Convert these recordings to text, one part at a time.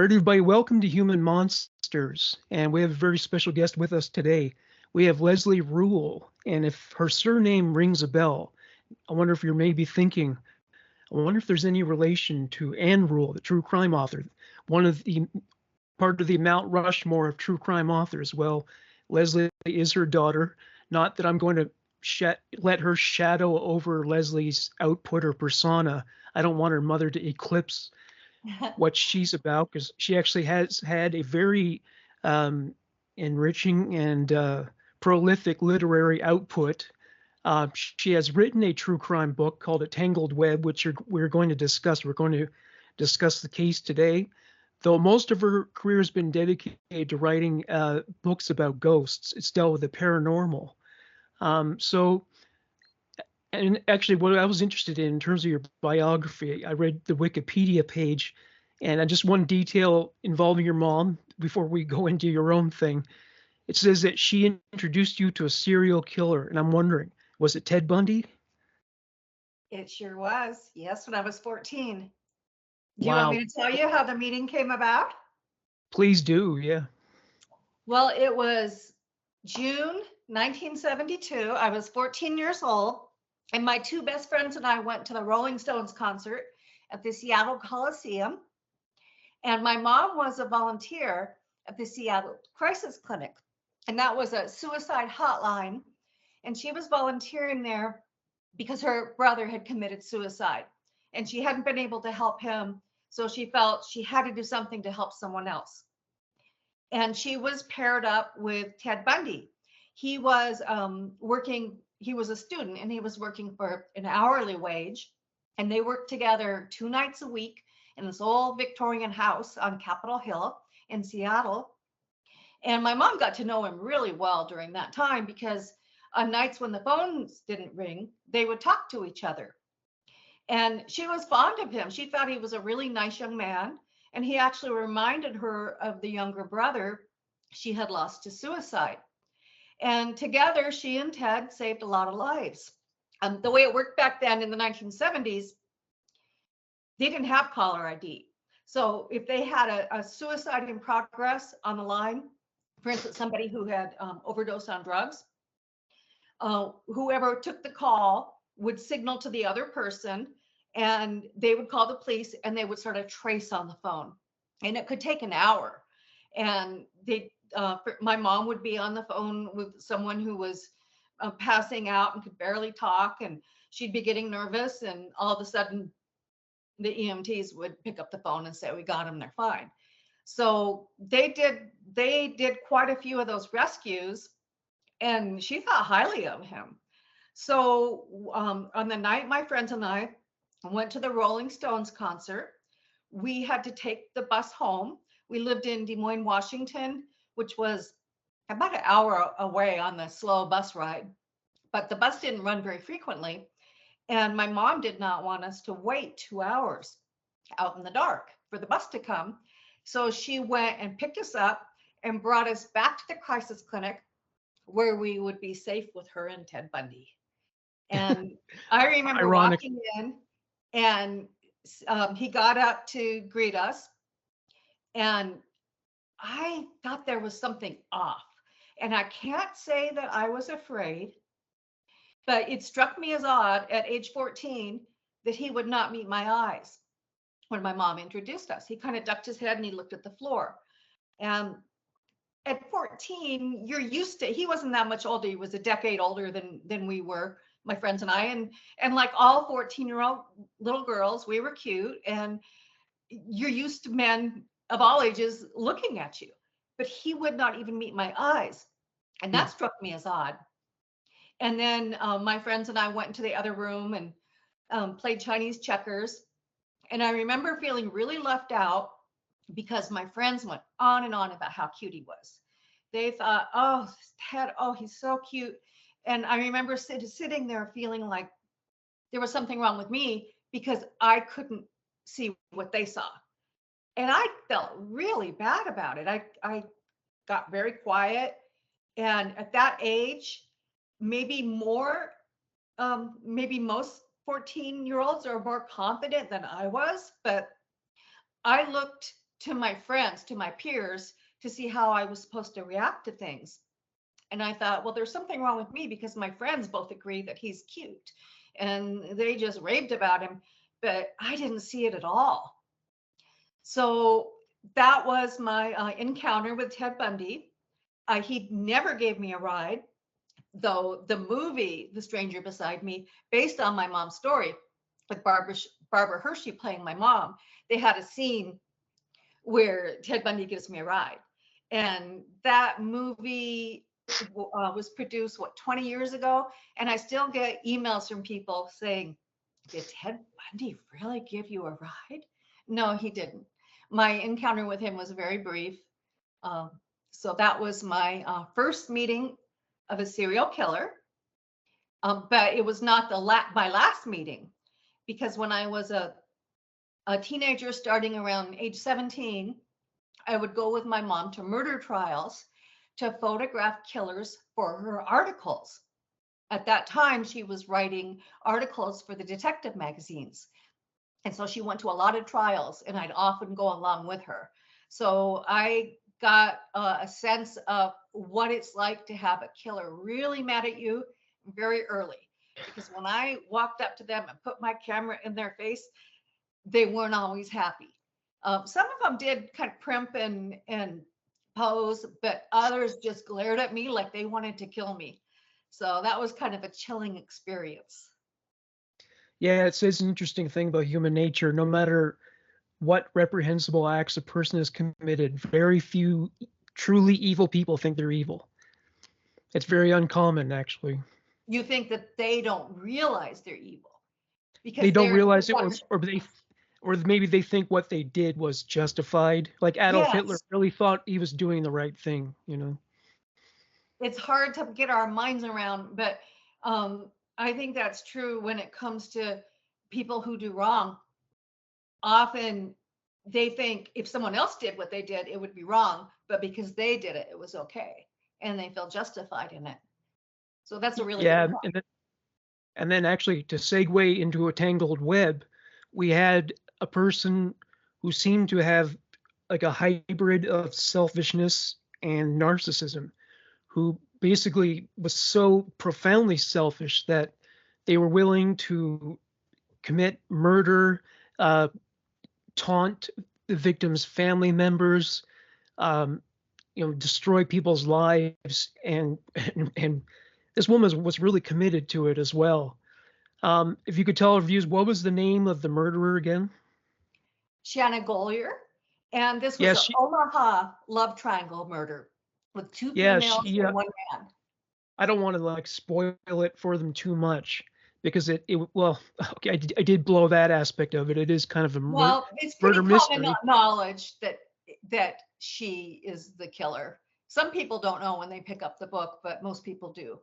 right, everybody, welcome to Human Monsters. And we have a very special guest with us today. We have Leslie Rule. And if her surname rings a bell, I wonder if you're maybe thinking, I wonder if there's any relation to Anne Rule, the true crime author, one of the part of the Mount Rushmore of true crime authors. Well, Leslie is her daughter. Not that I'm going to let her shadow over Leslie's output or persona. I don't want her mother to eclipse what she's about because she actually has had a very um, enriching and prolific literary output. She has written a true crime book called A Tangled Web, which we're going to discuss. We're going to discuss the case today. Though most of her career has been dedicated to writing books about ghosts, it's dealt with the paranormal. So, and actually, what I was interested in terms of your biography, I read the Wikipedia page, and just one detail involving your mom before we go into your own thing. It says that she introduced you to a serial killer, and I'm wondering, was it Ted Bundy? It sure was. Yes, when I was 14. Do you want Wow, me to tell you how the meeting came about? please do, yeah. Well, it was June 1972. I was 14 years old, and my two best friends and I went to the Rolling Stones concert at the Seattle Coliseum. And my mom was a volunteer at the Seattle Crisis Clinic, and that was a suicide hotline. And she was volunteering there because her brother had committed suicide and she hadn't been able to help him. So she felt she had to do something to help someone else. And she was paired up with Ted Bundy. He was working, he was a student and he was working for an hourly wage. And they worked together 2 nights a week in this old Victorian house on Capitol Hill in Seattle. And my mom got to know him really well during that time because on nights when the phones didn't ring, they would talk to each other. And she was fond of him. She thought he was a really nice young man. And he actually reminded her of the younger brother she had lost to suicide. And together, she and Ted saved a lot of lives. The way it worked back then in the 1970s, they didn't have caller ID. So if they had a suicide in progress on the line, for instance, somebody who had overdosed on drugs, whoever took the call would signal to the other person and they would call the police and they would sort of trace on the phone. And it could take an hour. And my mom would be on the phone with someone who was passing out and could barely talk. And she'd be getting nervous. And all of a sudden, the EMTs would pick up the phone and say, "We got him, they're fine." So they did quite a few of those rescues, and she thought highly of him. So on the night my friends and I went to the Rolling Stones concert, we had to take the bus home. We lived in Des Moines, Washington, which was about an hour away on the slow bus ride, but the bus didn't run very frequently. And my mom did not want us to wait 2 hours out in the dark for the bus to come. So she went and picked us up and brought us back to the crisis clinic where we would be safe with her and Ted Bundy. And I remember Ironic. walking in and he got up to greet us. And I thought there was something off. And I can't say that I was afraid, but it struck me as odd at age 14 that he would not meet my eyes when my mom introduced us. He kind of ducked his head and he looked at the floor. And at 14, you're used to, he wasn't that much older. He was a decade older than we were, my friends and I. And like all 14-year-old little girls, we were cute. And you're used to men of all ages looking at you. But he would not even meet my eyes. And that struck me as odd. And then my friends and I went into the other room and played Chinese checkers. And I remember feeling really left out because my friends went on and on about how cute he was. They thought, "Oh, Ted, oh, he's so cute." And I remember sitting there feeling like there was something wrong with me because I couldn't see what they saw. And I felt really bad about it. I got very quiet. And at that age, maybe more, maybe most 14-year-olds are more confident than I was, but I looked to my friends, to my peers, to see how I was supposed to react to things. And I thought, well, there's something wrong with me because my friends both agree that he's cute and they just raved about him, but I didn't see it at all. So that was my encounter with Ted Bundy. He never gave me a ride, though the movie The Stranger Beside Me, based on my mom's story with Barbara Hershey playing my mom, they had a scene where Ted Bundy gives me a ride. And that movie was produced, what, 20 years ago? And I still get emails from people saying, did Ted Bundy really give you a ride? No, he didn't. My encounter with him was very brief. Um, so that was my first meeting of a serial killer. But it was not my last meeting, because when I was a teenager starting around age 17, I would go with my mom to murder trials to photograph killers for her articles. At that time, she was writing articles for the detective magazines. And so she went to a lot of trials, and I'd often go along with her. So I got a sense of what it's like to have a killer really mad at you very early. Because when I walked up to them and put my camera in their face, they weren't always happy. Some of them did kind of primp and pose, but others just glared at me like they wanted to kill me. So that was kind of a chilling experience. Yeah, it says an interesting thing about human nature. No matter what reprehensible acts a person has committed, very few truly evil people think they're evil. It's very uncommon, actually. You think that they don't realize they're evil They because don't they're realize it, such, or maybe they think what they did was justified. Like Adolf Hitler yes, really thought he was doing the right thing, you know. it's hard to get our minds around, but I think that's true when it comes to people who do wrong. Often they think if someone else did what they did, it would be wrong, but because they did it, it was okay. And they feel justified in it. So that's a really good Yeah, point. and then actually to segue into a tangled web, we had a person who seemed to have like a hybrid of selfishness and narcissism, who basically was so profoundly selfish that they were willing to commit murder, uh, taunt the victim's family members, um, destroy people's lives, and this woman was really committed to it as well. If you could tell our viewers, what was the name of the murderer again? Shanna Golyar. And this was Yeah, an Omaha love triangle murder with two females she. and one man. I don't want to like spoil it for them too much because it well, okay, I did blow that aspect of it. It is kind of a Well, it's murder pretty common mystery. knowledge that she is the killer. Some people don't know when they pick up the book, but most people do.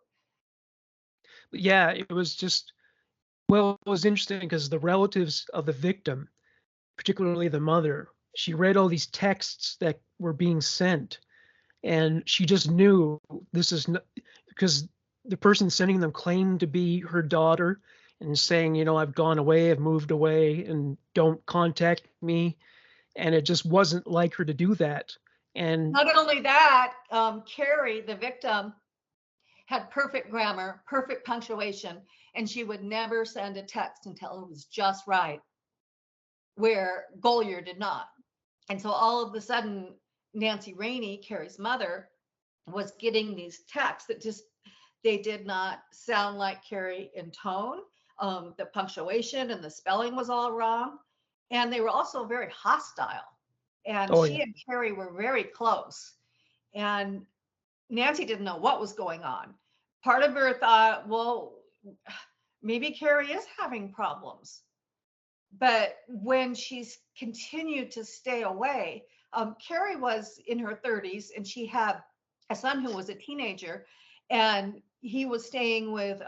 But yeah, it was just well, it was interesting because the relatives of the victim, particularly the mother, she read all these texts that were being sent, and she just knew this is not, because the person sending them claimed to be her daughter and saying, I've gone away, I've moved away, and don't contact me. And it just wasn't like her to do that. And Not only that, Carrie, the victim, had perfect grammar, perfect punctuation, and she would never send a text until it was just right, where Golyar did not. And so all of a sudden, Nancy Rainey, Carrie's mother, was getting these texts that just they did not sound like Carrie in tone. The punctuation and the spelling was all wrong, and they were also very hostile. And oh she yeah, and Carrie were very close, and Nancy didn't know what was going on. Part of her thought, well, maybe Carrie is having problems. But when she's continued to stay away, Carrie was in her 30s and she had a son who was a teenager, and he was staying with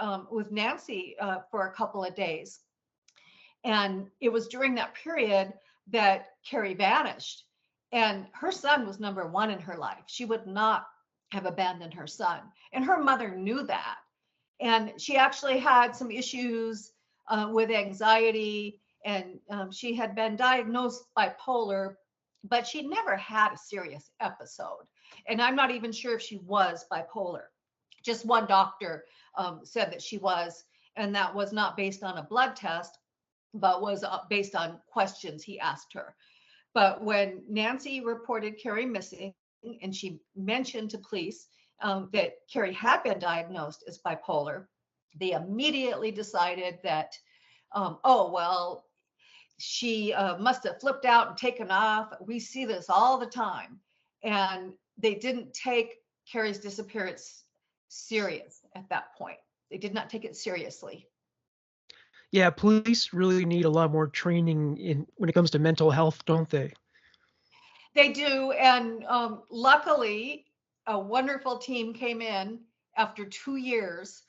Nancy for a couple of days. And it was during that period that Carrie vanished. And her son was number one in her life. She would not have abandoned her son. And her mother knew that. And she actually had some issues with anxiety, and she had been diagnosed bipolar but she never had a serious episode. And I'm not even sure if she was bipolar. Just one doctor said that she was, and that was not based on a blood test, but was based on questions he asked her. But when Nancy reported Carrie missing and she mentioned to police that Carrie had been diagnosed as bipolar, they immediately decided that, oh, well, she must have flipped out and taken off. We see this all the time. And they didn't take Carrie's disappearance serious at that point. They did not take it seriously. Yeah, police really need a lot more training in when it comes to mental health, don't they? They do. And luckily, a wonderful team came in after 2 years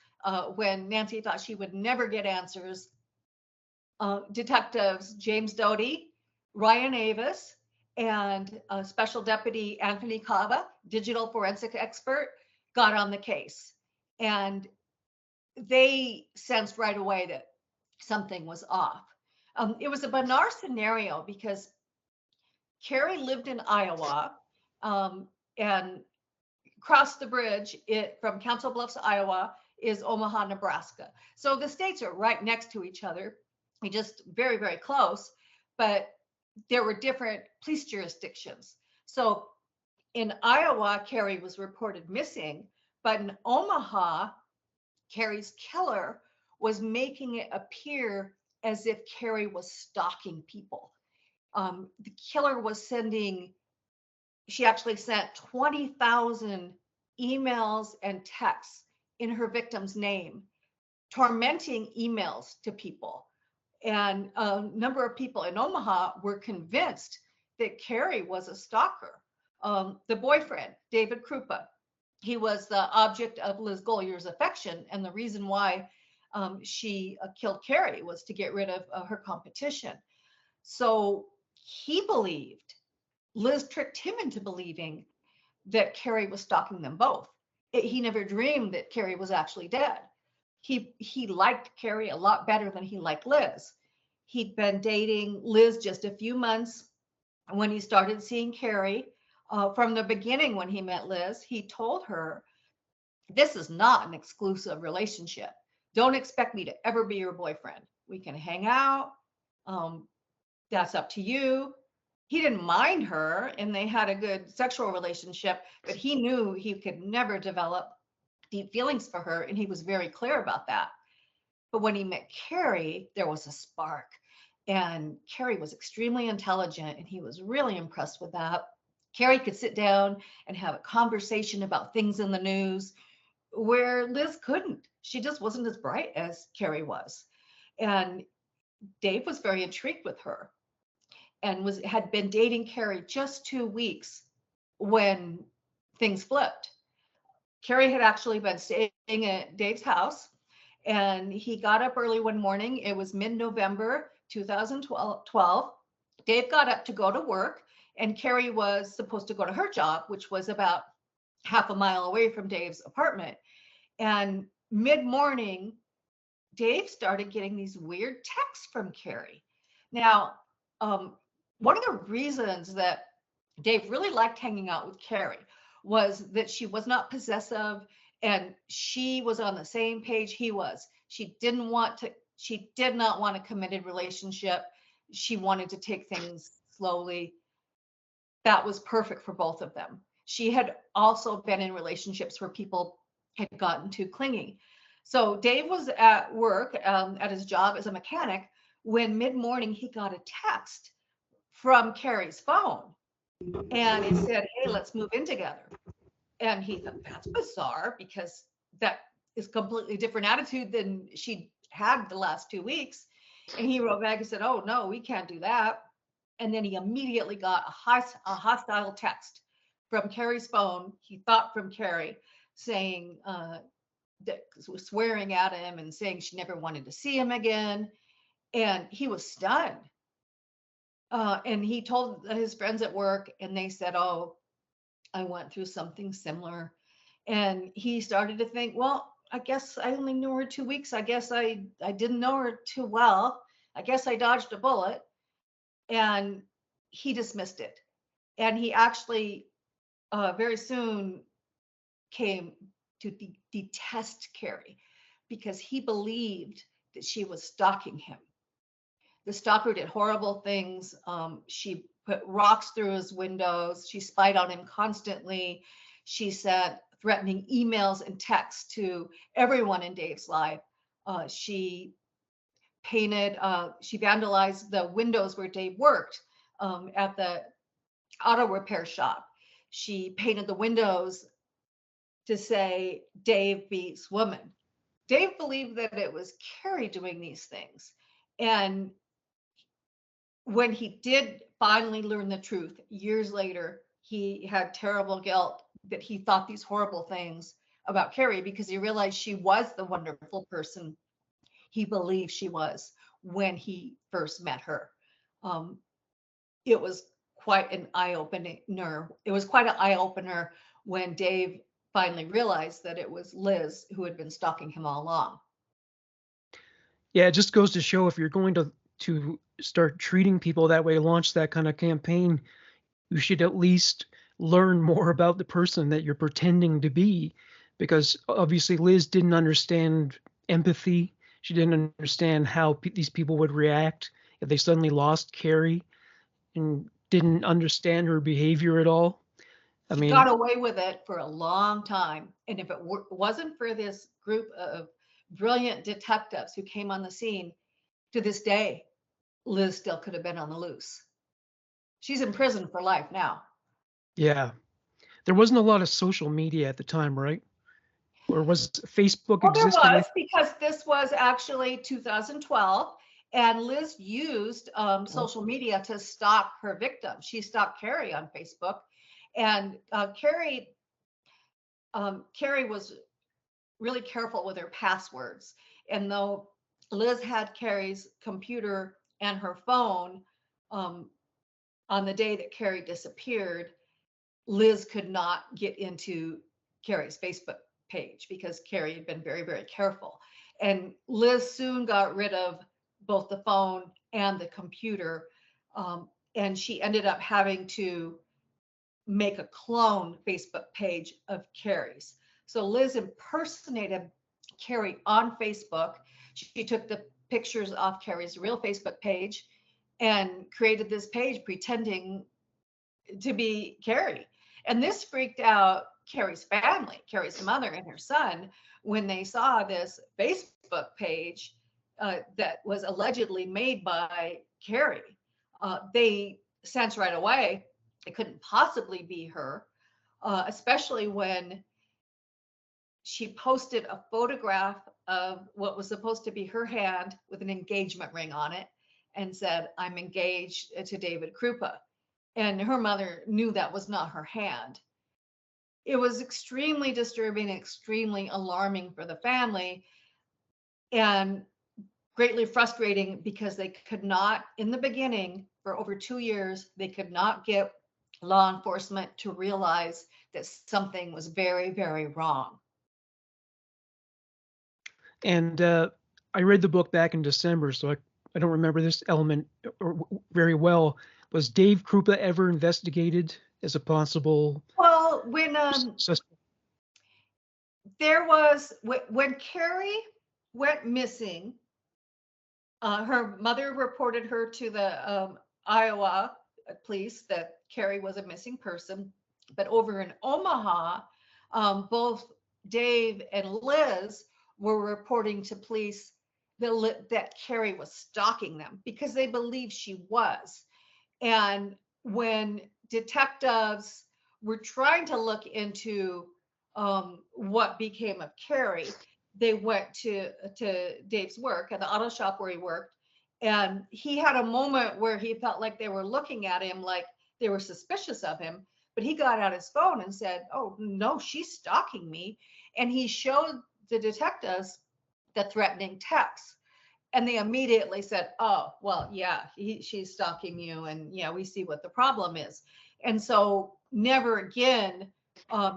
when Nancy thought she would never get answers. Detectives James Doty, Ryan Avis, and Special Deputy Anthony Cava, digital forensic expert, got on the case. And they sensed right away that something was off. It was a bizarre scenario because Carrie lived in Iowa and across the bridge from Council Bluffs, Iowa, is Omaha, Nebraska. So the states are right next to each other, just very, very close. But there were different police jurisdictions. So in Iowa, Carrie was reported missing, but in Omaha, Carrie's killer was making it appear as if Carrie was stalking people. The killer was she actually sent 20,000 emails and texts in her victim's name, tormenting emails to people. And a number of people in Omaha were convinced that Carrie was a stalker. The boyfriend, David Krupa, he was the object of Liz Golyar's affection. And the reason why she killed Carrie was to get rid of her competition. So he believed, Liz tricked him into believing that Carrie was stalking them both. He never dreamed that Carrie was actually dead. He liked Carrie a lot better than he liked Liz. He'd been dating Liz just a few months when he started seeing Carrie. From the beginning, when he met Liz, he told her, "This is not an exclusive relationship. Don't expect me to ever be your boyfriend. We can hang out. That's up to you." He didn't mind her and they had a good sexual relationship, but he knew he could never develop deep feelings for her. And he was very clear about that. But when he met Carrie, there was a spark. And Carrie was extremely intelligent and he was really impressed with that. Carrie could sit down and have a conversation about things in the news where Liz couldn't. She just wasn't as bright as Carrie was. And Dave was very intrigued with her and had been dating Carrie just 2 weeks when things flipped. Carrie had actually been staying at Dave's house and he got up early one morning. It was mid-November 2012. Dave got up to go to work and Carrie was supposed to go to her job, which was about half a mile away from Dave's apartment. And mid-morning, Dave started getting these weird texts from Carrie. Now, one of the reasons that Dave really liked hanging out with Carrie was that she was not possessive and she was on the same page he was. She did not want a committed relationship. She wanted to take things slowly. That was perfect for both of them. She had also been in relationships where people had gotten too clingy. So Dave was at work at his job as a mechanic when mid-morning he got a text from Carrie's phone and it said, "Hey, let's move in together." And he thought, that's bizarre because that is completely different attitude than she had the last 2 weeks. And he wrote back and said, "Oh no, we can't do that." And then he immediately got a hostile text from Carrie's phone. He thought from Carrie saying that was swearing at him and saying she never wanted to see him again. And he was stunned. And he told his friends at work and they said, "Oh, I went through something similar." And he started to think, well, I guess I only knew her 2 weeks. I guess I didn't know her too well. I guess I dodged a bullet. And he dismissed it. And he actually very soon came to detest Carrie because he believed that she was stalking him. The stalker did horrible things. She put rocks through his windows. She spied on him constantly. She sent threatening emails and texts to everyone in Dave's life. She she vandalized the windows where Dave worked at the auto repair shop. She painted the windows to say Dave beats woman. Dave believed that it was Carrie doing these things. And when he did finally learn the truth years later, he had terrible guilt that he thought these horrible things about Carrie because he realized she was the wonderful person he believed she was when he first met her. Um, it was quite an eye opener. It was quite an eye opener when Dave finally realized that it was Liz who had been stalking him all along. Yeah, it just goes to show if you're going to start treating people that way, launch that kind of campaign, you should at least learn more about the person that you're pretending to be, because obviously Liz didn't understand empathy. She didn't understand how these people would react if they suddenly lost Carrie, and didn't understand her behavior at all. I She mean, got away with it for a long time. And if it wasn't for this group of brilliant detectives who came on the scene, to this day, Liz still could have been on the loose. She's in prison for life now. yeah, there wasn't a lot of social media at the time, right? Or was Facebook Well, there existed? was because this was actually 2012, and Liz used social media to stalk her victim. She stalked Carrie on Facebook, and Carrie was really careful with her passwords. And though Liz had Carrie's computer and her phone um, on the day that Carrie disappeared, Liz could not get into Carrie's Facebook page because Carrie had been very, very careful. And Liz soon got rid of both the phone and the computer. And she ended up having to make a clone Facebook page of Carrie's. So Liz impersonated Carrie on Facebook. She took the pictures off Carrie's real Facebook page and created this page pretending to be Carrie. And this freaked out Carrie's family, Carrie's mother and her son, when they saw this Facebook page that was allegedly made by Carrie. They sensed right away it couldn't possibly be her, especially when she posted a photograph of what was supposed to be her hand with an engagement ring on it and said, "I'm engaged to David Krupa." And her mother knew that was not her hand. It was extremely disturbing, extremely alarming for the family, and greatly frustrating because they could not, in the beginning, for over 2 years, they could not get law enforcement to realize that something was very, very wrong. And I read the book back in December, so I don't remember this element very well. Was Dave Krupa ever investigated as a possible Well, when suspect? there was when Carrie went missing, her mother reported her to the Iowa police that Carrie was a missing person. But over in Omaha, both Dave and Liz were reporting to police that Carrie was stalking them because they believed she was. And when detectives were trying to look into what became of Carrie, they went to Dave's work at the auto shop where he worked, and he had a moment where he felt like they were looking at him like they were suspicious of him. But he got out his phone and said, "Oh no, she's stalking me," and he showed the detectives the threatening text. And they immediately said, "Oh, well, yeah, she's stalking you, and yeah, we see what the problem is." And so never again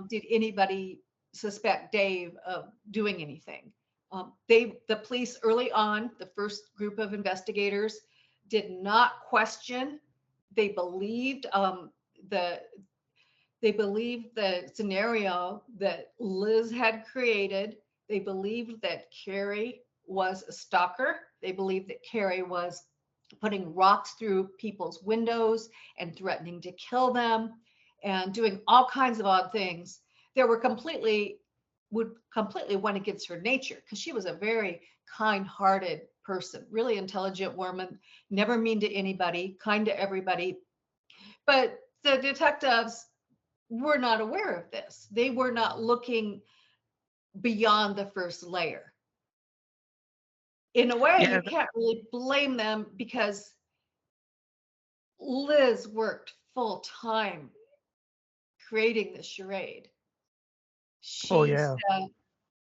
did anybody suspect Dave of doing anything. The police early on, the first group of investigators, did not question. They believed the they believed the scenario that Liz had created. They believed that Carrie was a stalker. They believed that Carrie was putting rocks through people's windows and threatening to kill them and doing all kinds of odd things that would completely went against her nature, because she was a very kind-hearted person, really intelligent woman, never mean to anybody, kind to everybody. But the detectives were not aware of this. They were not looking beyond the first layer. In a way, Yeah, you can't really blame them, because Liz worked full time creating the charade. oh She yeah. sent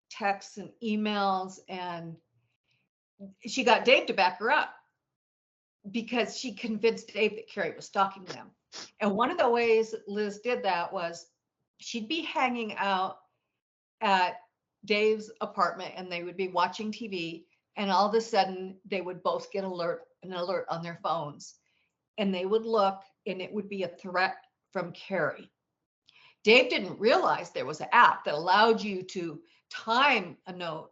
texts and emails, and she got Dave to back her up because she convinced Dave that Carrie was stalking them. And one of the ways Liz did that was she'd be hanging out at Dave's apartment and they would be watching TV, and all of a sudden they would both get an alert on their phones, and they would look, and it would be a threat from Carrie. Dave didn't realize there was an app that allowed you to time a note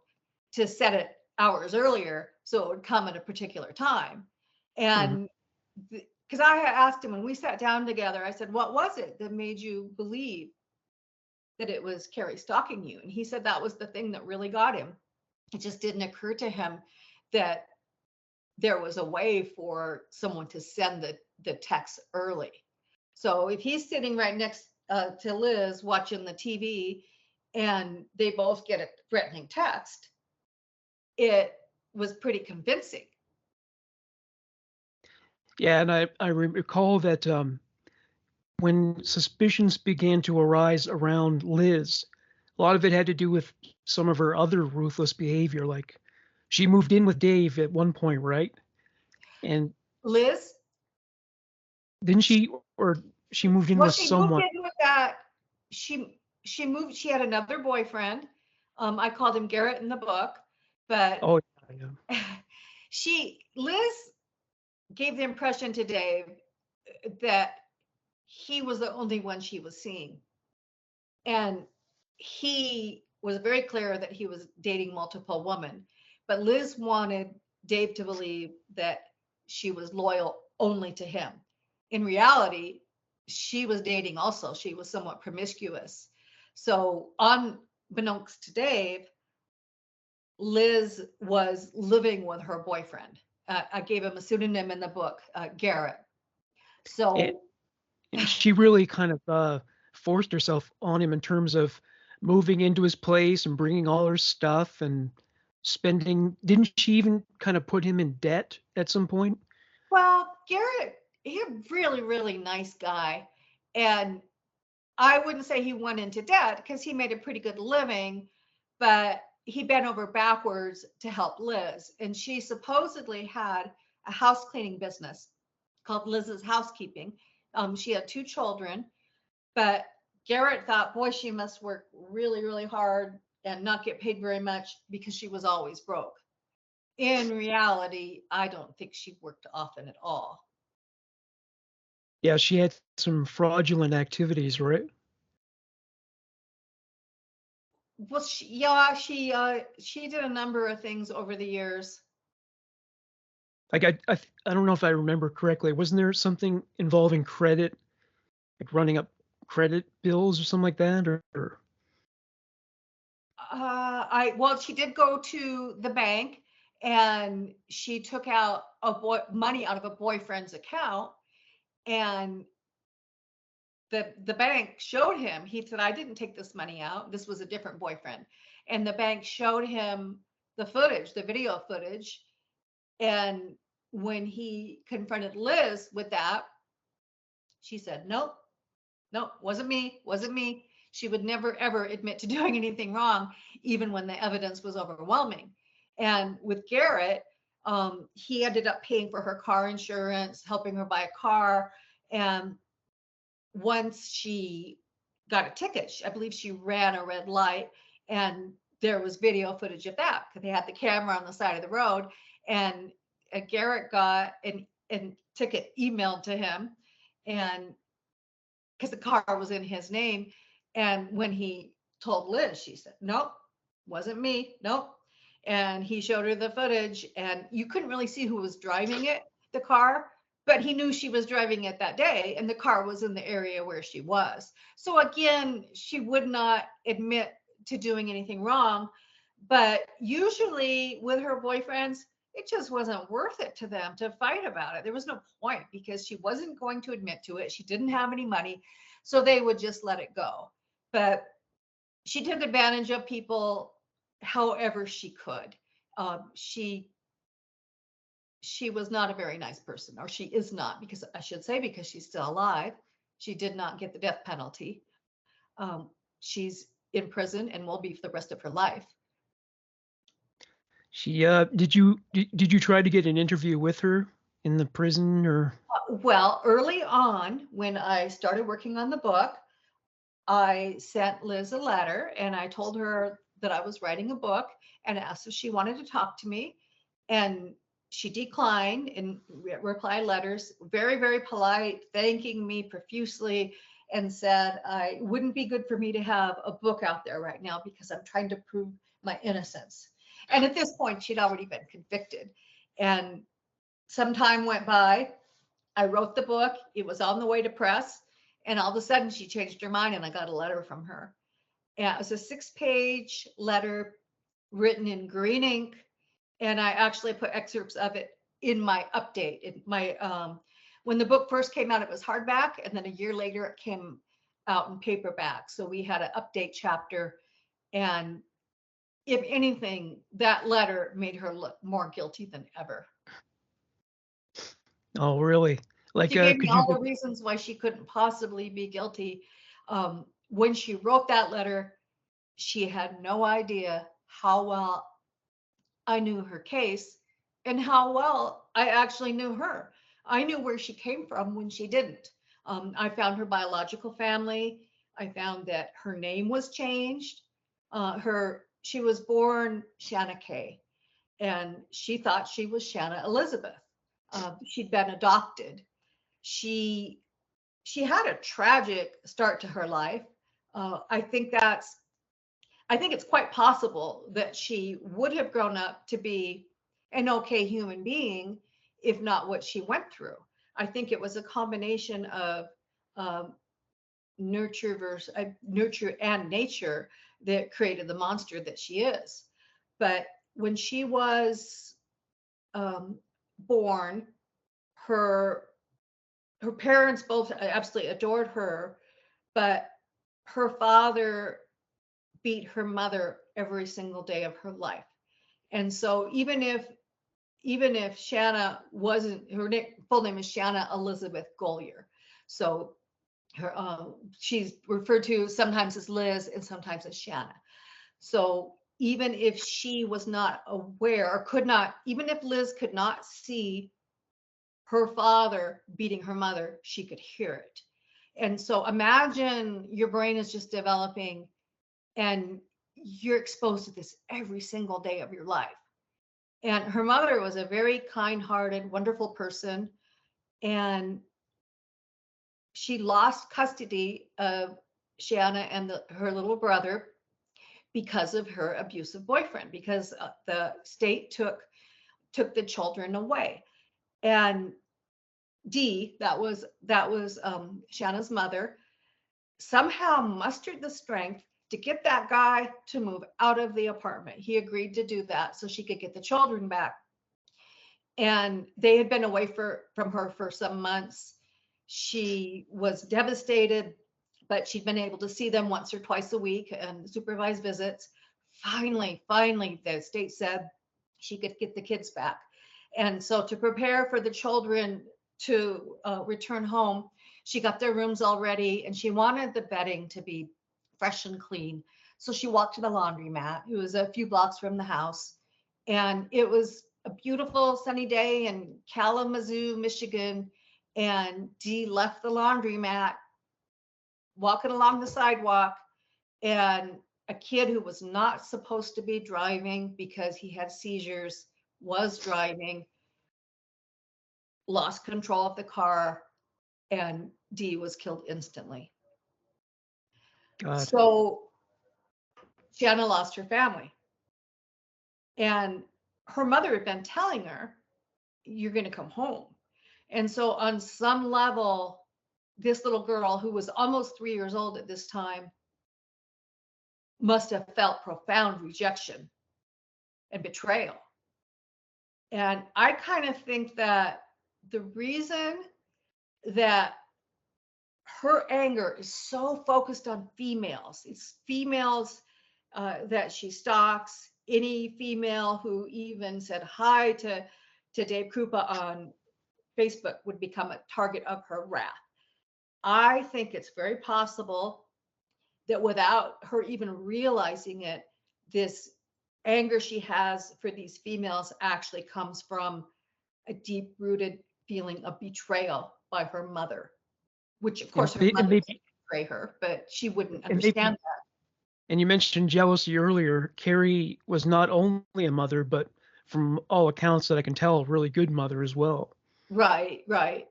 to set it hours earlier so it would come at a particular time. Mhm. And because I had asked him when we sat down together, I said, what was it that made you believe that it was Carrie stalking you? And he said that was the thing that really got him. It just didn't occur to him that there was a way for someone to send the text early. So if he's sitting right next to Liz watching the TV and they both get a threatening text, it was pretty convincing. Yeah, and I recall that when suspicions began to arise around Liz, a lot of it had to do with some of her other ruthless behavior. Like she moved in with Dave at one point, right? And Liz, didn't she, or she moved in well, with she moved someone? in with that. She moved. She had another boyfriend. I called him Garrett in the book, but Oh, yeah, Liz gave the impression to Dave that he was the only one she was seeing. And he was very clear that he was dating multiple women. But Liz wanted Dave to believe that she was loyal only to him. In reality, she was dating also. She was somewhat promiscuous. So, unbeknownst to Dave, Liz was living with her boyfriend. I gave him a pseudonym in the book, Garrett. yeah. So, And she really kind of forced herself on him in terms of moving into his place and bringing all her stuff and spending. Didn't she even kind of put him in debt at some point? well, Garrett, he's a really, really nice guy. And I wouldn't say he went into debt because he made a pretty good living, but he bent over backwards to help Liz. And she supposedly had a house cleaning business called Liz's Housekeeping. She had two children, but Garrett thought, boy, she must work really, really hard and not get paid very much because she was always broke. In reality, I don't think she worked often at all. Yeah, she had some fraudulent activities, right? Well, yeah, she did a number of things over the years. Like I don't know if I remember correctly. Wasn't there something involving credit, like running up credit bills or something like that? Or I well, she did go to the bank and she took out money out of a boyfriend's account, and the bank showed him. He said, "I didn't take this money out. This was a different boyfriend." And the bank showed him the footage, the video footage, and when he confronted Liz with that, she said, "Nope, nope, wasn't me." She would never ever admit to doing anything wrong, even when the evidence was overwhelming. And with Garrett, he ended up paying for her car insurance, helping her buy a car. And once she got a ticket, I believe she ran a red light, and there was video footage of that because they had the camera on the side of the road. And Garrett got an ticket emailed to him, and because the car was in his name. And when he told Liz, she said, nope, wasn't me. Nope. And he showed her the footage, and you couldn't really see who was driving it, the car, but he knew she was driving it that day, and the car was in the area where she was. So again, she would not admit to doing anything wrong, but usually with her boyfriends, it just wasn't worth it to them to fight about it. There was no point because she wasn't going to admit to it. She didn't have any money, so they would just let it go. But she took advantage of people however she could. She was not a very nice person, or she is not, because I should say, because she's still alive. She did not get the death penalty. She's in prison and will be for the rest of her life. She did you try to get an interview with her in the prison or? Well, early on, when I started working on the book, I sent Liz a letter and I told her that I was writing a book and asked if she wanted to talk to me. And she declined in reply letters, very, very polite, thanking me profusely, and said it wouldn't be good for me to have a book out there right now because I'm trying to prove my innocence. And at this point, she'd already been convicted. And some time went by. I wrote the book. It was on the way to press. And all of a sudden, she changed her mind, and I got a letter from her. And it was a 6-page letter written in green ink. And I actually put excerpts of it in my update. When the book first came out, it was hardback, and then a year later, it came out in paperback. So we had an update chapter, and if anything, that letter made her look more guilty than ever. Oh, really? Like, She gave me could all you? the reasons why she couldn't possibly be guilty. When she wrote that letter, she had no idea how well I knew her case and how well I actually knew her. I knew where she came from when she didn't. I found her biological family. I found that her name was changed. She was born Shanna Kay, and she thought she was Shanna Elizabeth. She'd been adopted. She she had a tragic start to her life. I think it's quite possible that she would have grown up to be an okay human being, if not what she went through. I think it was a combination of um, nurture and nature that created the monster that she is. But when she was um, born, her her parents both absolutely adored her, but her father beat her mother every single day of her life. And so even if Shanna wasn't, full name is Shanna Elizabeth Golyar. So she's referred to sometimes as Liz and sometimes as Shanna. So even if she was not aware or could not, even if Liz could not see her father beating her mother, she could hear it. And so imagine your brain is just developing and you're exposed to this every single day of your life. And her mother was a very kind-hearted, wonderful person. And she lost custody of Shanna and her little brother because of her abusive boyfriend, because the state took the children away. And Dee, that was Shanna's mother, somehow mustered the strength to get that guy to move out of the apartment. He agreed to do that so she could get the children back. And they had been away from her for some months. She was devastated, but she'd been able to see them once or twice a week and supervised visits. Finally, the state said she could get the kids back. And so to prepare for the children to return home, she got their rooms all ready and she wanted the bedding to be fresh and clean. So she walked to the laundromat. It was a few blocks from the house. And it was a beautiful sunny day in Kalamazoo, Michigan. And Dee left the laundromat, walking along the sidewalk, and a kid who was not supposed to be driving because he had seizures was driving, lost control of the car, and Dee was killed instantly. God. So Shanna lost her family. And her mother had been telling her, you're going to come home. And so, on some level, this little girl who was almost 3 years old at this time must have felt profound rejection and betrayal. And I kind of think that the reason that her anger is so focused on females, it's females that she stalks. Any female who even said hi to Dave Krupa on Facebook would become a target of her wrath. I think it's very possible that without her even realizing it, this anger she has for these females actually comes from a deep rooted feeling of betrayal by her mother, which of course her And mother didn't maybe, betray her, but she wouldn't and maybe, understand that. and you mentioned jealousy earlier. Carrie was not only a mother, but from all accounts that I can tell, a really good mother as well. Right, right.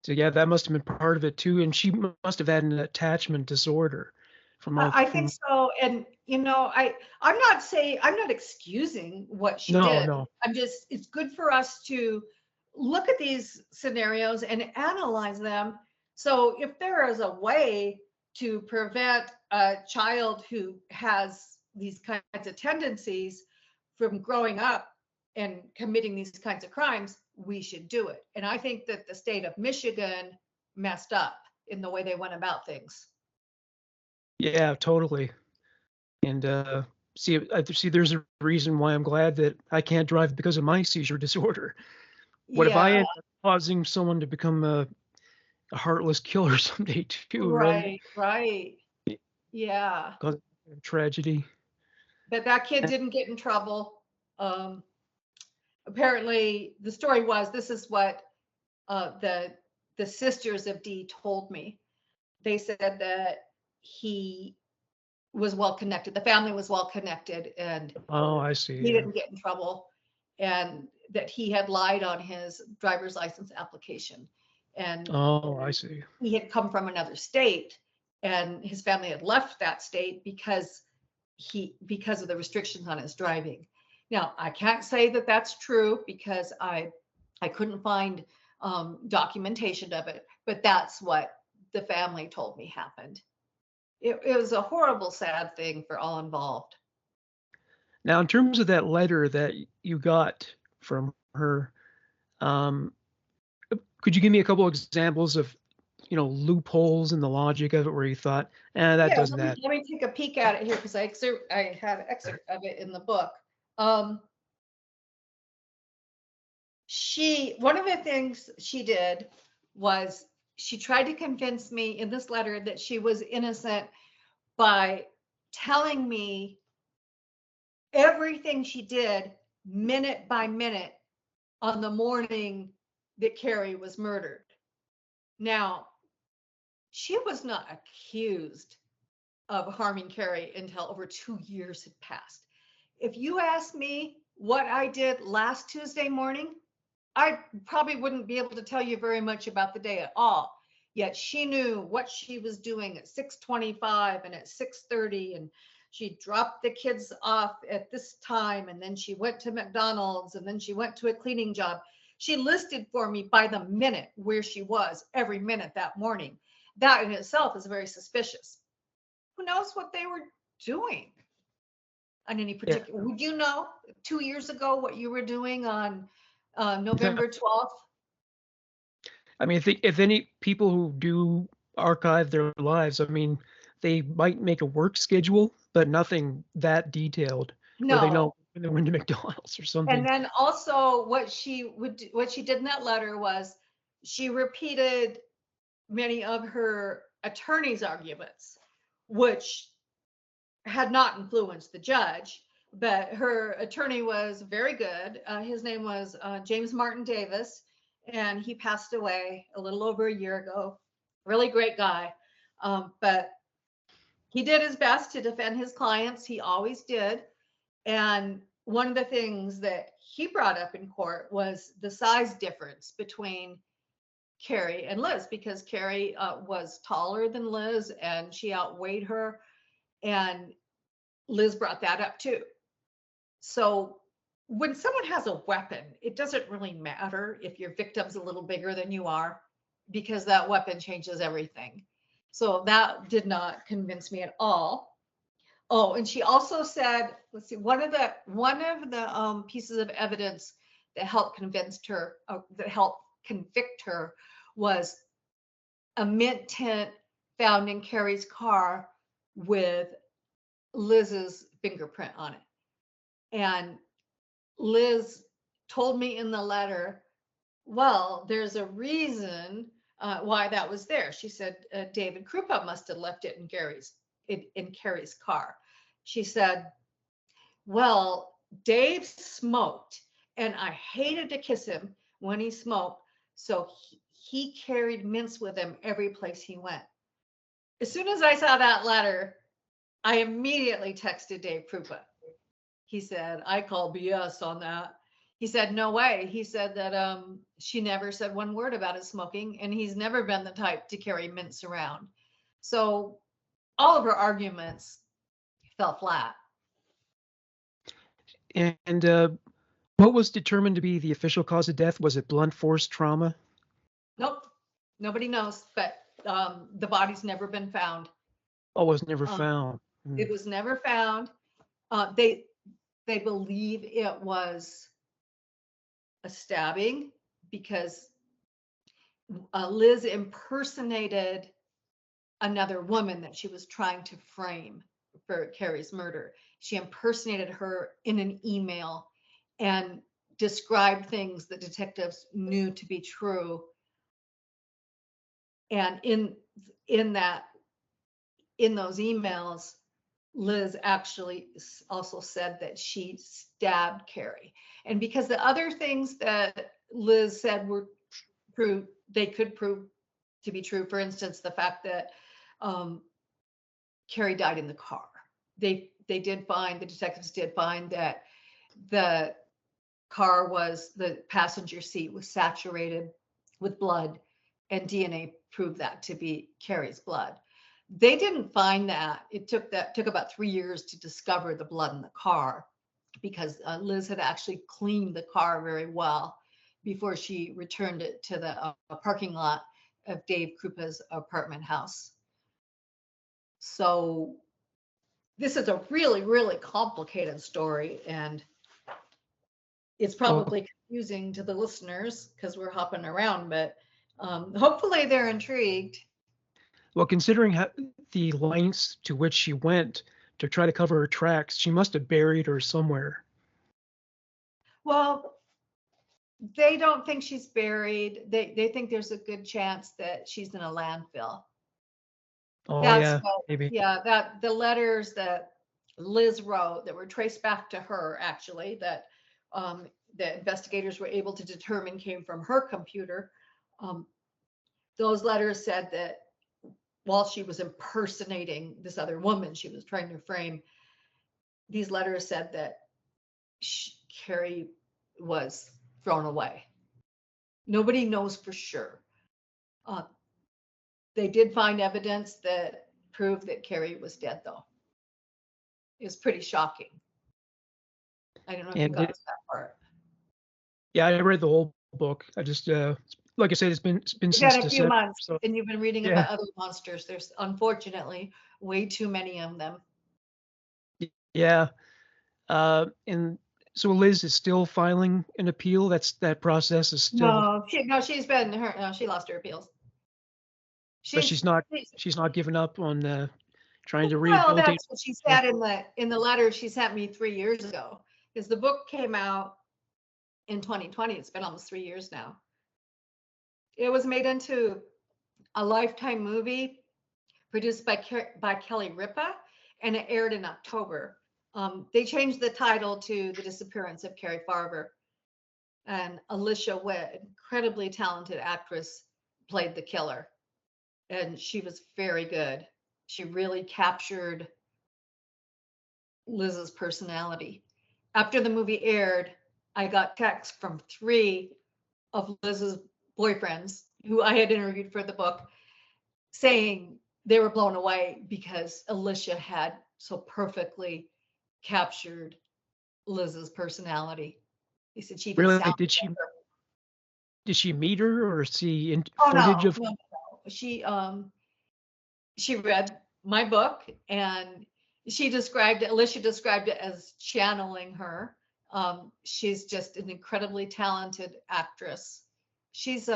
So yeah, that must have been part of it too. And she must have had an attachment disorder from all I think from so. And I'm not saying, I'm not excusing what she no, did. no. I'm just, it's good for us to look at these scenarios and analyze them. So if there is a way to prevent a child who has these kinds of tendencies from growing up and committing these kinds of crimes, we should do it. And I think that the state of Michigan messed up in the way they went about things. Yeah, totally. And see, there's a reason why I'm glad that I can't drive because of my seizure disorder. What if I Yeah, end up causing someone to become a heartless killer someday too, right? right, right. Yeah. Cause tragedy. But that kid didn't get in trouble. Um, Apparently, the story was this is what the sisters of Dee told me. They said that he was well connected. The family was well connected, and Oh, I see. he Yeah. didn't get in trouble, and that he had lied on his driver's license application, and Oh, I see. he had come from another state, and his family had left that state because of the restrictions on his driving. Now, I can't say that that's true because I couldn't find documentation of it, but that's what the family told me happened. It was a horrible, sad thing for all involved. Now, in terms of that letter that you got from her, um, could you give me a couple examples of, loopholes in the logic of it where you thought, that Yeah, doesn't add? let me take a peek at it here because I have excerpt of it in the book. Um, One of the things she did was she tried to convince me in this letter that she was innocent by telling me everything she did minute by minute on the morning that Carrie was murdered. Now, she was not accused of harming Carrie until over 2 years had passed. If you ask me what I did last Tuesday morning, I probably wouldn't be able to tell you very much about the day at all. Yet she knew what she was doing at 6:25 and at 6:30, and she dropped the kids off at this time, and then she went to McDonald's, and then she went to a cleaning job. She listed for me by the minute where she was every minute that morning. That in itself is very suspicious. Who knows what they were doing on any Yeah. particular? Would you know 2 years ago what you were doing on Yeah. November 12th? I mean, if any people who do archive their lives, I mean, they might make a work schedule, but nothing that detailed where they No. know when they went to McDonald's or And something. then also what she did in that letter was she repeated many of her attorney's arguments, which had not influenced the judge, but her attorney was very good. His name was James Martin Davis, and he passed away a little over a year ago. Really great guy. But he did his best to defend his clients. He always did. And one of the things that he brought up in court was the size difference between Carrie and Liz, because Carrie was taller than Liz and she outweighed her. And Liz brought that up too. So when someone has a weapon, it doesn't really matter if your victim's a little bigger than you are, because that weapon changes everything. So that did not convince me at all. Oh, and she also said, let's see, one of the pieces of evidence that helped convict her was a mint tint found in Carrie's car with Liz's fingerprint on it. And Liz told me in the letter, well, there's a reason why that was there. She said David Krupa must have left it in Carrie's car. She said, well, Dave smoked, and I hated to kiss him when he smoked, so he carried mints with him every place he went. As soon as I saw that letter, I immediately texted Dave Krupa. He said, I call BS on that. He said, no way. He said that she never said one word about his smoking, and he's never been the type to carry mints around. So all of her arguments fell flat. And what was determined to be the official cause of death? Was it blunt force trauma? Nope. Nobody knows, but the body's never been found. Oh, it was never found. It was never found. They believe it was a stabbing because Liz impersonated another woman that she was trying to frame for Carrie's murder. She impersonated her in an email and described things that detectives knew to be true. And in those emails, Liz actually also said that she stabbed Carrie. And because the other things that Liz said were true, they could prove to be true. For instance, the fact that Carrie died in the car. The detectives did find that the passenger seat was saturated with blood, and DNA proved that to be Carrie's blood. They didn't find that. It took about 3 years to discover the blood in the car, because Liz had actually cleaned the car very well before she returned it to the parking lot of Dave Krupa's apartment house. So this is a really, really complicated story, and it's probably confusing to the listeners because we're hopping around, but hopefully they're intrigued. Well, considering the lengths to which she went to try to cover her tracks, she must have buried her somewhere. Well, they don't think she's buried. They think there's a good chance that she's in a landfill. Oh, That's maybe. Yeah, that the letters that Liz wrote that were traced back to her, actually, that the investigators were able to determine came from her computer. Those letters said that while she was impersonating this other woman she was trying to frame, these letters said that Carrie was thrown away. Nobody knows for sure. They did find evidence that proved that Carrie was dead, though. It was pretty shocking. I don't know if you got to that part. Yeah, I read the whole book. I just, like I said, it's been It's since been a few December. months, So, and you've been reading about other monsters. There's unfortunately way too many of them. Yeah. And so Liz is still filing an appeal. That process is still. She lost her appeals. But she's not giving up on trying to Well, rehabilitate. that's what she said in the letter she sent me 3 years ago, because the book came out in 2020. It's been almost 3 years now. It was made into a Lifetime movie produced by Kelly Ripa, and it aired in October. They changed the title to The Disappearance of Carrie Farver, and Alicia Witt, incredibly talented actress, played the killer, and she was very good. She really captured Liz's personality. After the movie aired, I got texts from 3 of Liz's boyfriends who I had interviewed for the book, saying they were blown away because Alicia had so perfectly captured Liz's personality. He said she even Really? sounded Did like she her. did she meet her or see Oh footage no, of? no, no. She read my book, and Alicia described it as channeling her. She's just an incredibly talented actress. She's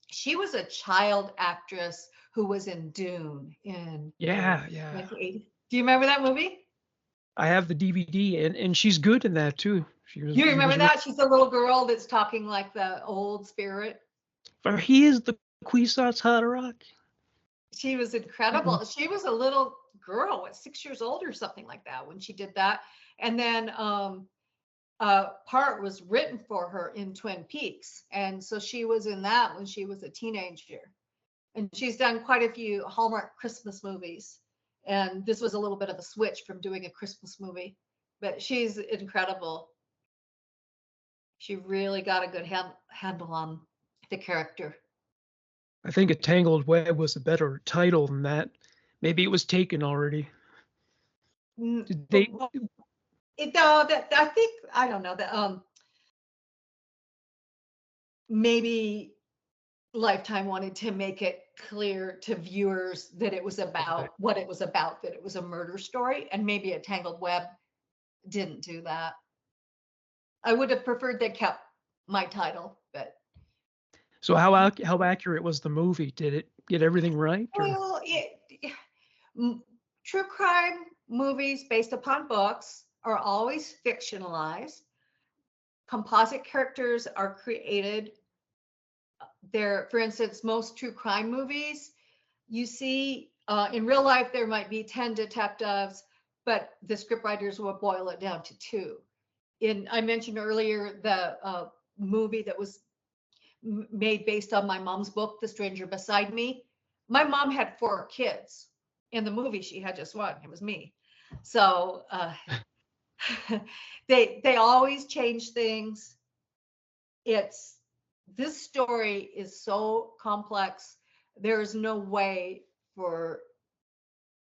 she was a child actress who was in Dune in Yeah, yeah. 1980. Do you remember that movie? I have the DVD, and she's good in that too. You She remember was really. that? She's a little girl that's talking like the old spirit. For he is the Kwisatz Haderach. She was incredible. She was a little girl, what, 6 years old or something like that when she did that. And then part was written for her in Twin Peaks. And so she was in that when she was a teenager. And she's done quite a few Hallmark Christmas movies. And this was a little bit of a switch from doing a Christmas movie. But she's incredible. She really got a good handle on the character. I think a Tangled Web was a better title than that. Maybe it was taken already. Did they? Well, no, that I think I don't know that maybe Lifetime wanted to make it clear to viewers that it was about what it was about, that it was a murder story, and maybe a Tangled Web didn't do that. I would have preferred they kept my title, but So how accurate was the movie? Did it get everything right? Or well, true crime movies based upon books are always fictionalized. Composite characters are created. There, for instance, most true crime movies, you see in real life there might be 10 detectives, but the scriptwriters will boil it down to 2. I mentioned earlier the movie that was made based on my mom's book, The Stranger Beside Me. My mom had 4 kids. In the movie, she had just 1. It was me. So they always change things. This story is so complex. There is no way for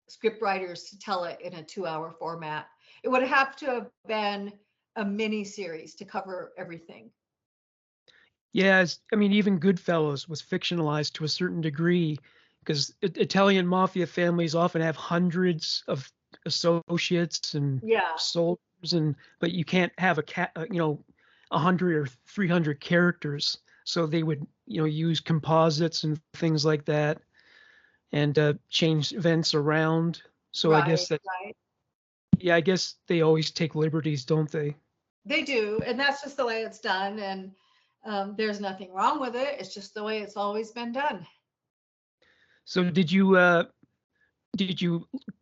script writers to tell it in a 2-hour format. It would have to have been a mini series to cover everything. yeah, I mean, even Goodfellas was fictionalized to a certain degree because Italian mafia families often have hundreds of associates and Yeah, soldiers, and but you can't have 100 or 300 characters. So they would use composites and things like that, and change events around. So I right, guess that right. yeah, I guess they always take liberties, don't they? They do, and that's just the way it's done. And there's nothing wrong with it. It's just the way it's always been done. So did you